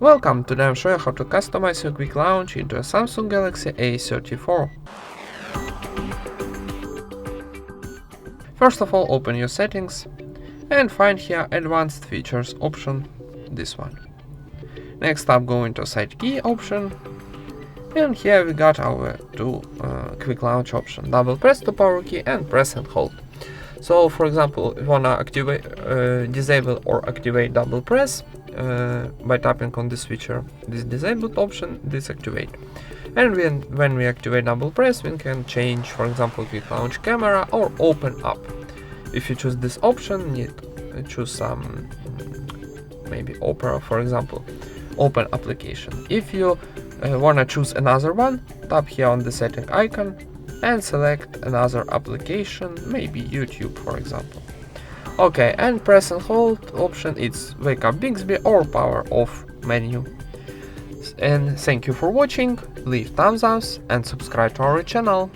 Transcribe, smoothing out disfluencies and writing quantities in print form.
Welcome, today I'm showing how to customize your quick launch into a Samsung Galaxy A34. First of all, open your settings and find here Advanced Features option, this one. Next up, go into Site Key option, and here we got our two quick launch option, double press to power key and press and hold. So for example, if you wanna activate, disable or activate double press, by tapping on this feature, this disabled option, disactivate. And when we activate double press, we can change, for example, quick launch camera or open up. If you choose this option, you choose some, maybe Opera, for example, open application. If you wanna choose another one, tap here on the setting icon and select another application, maybe YouTube, for example. Okay, and press and hold option, it's wake up Bixby or power off menu. And thank you for watching, leave thumbs up and subscribe to our channel.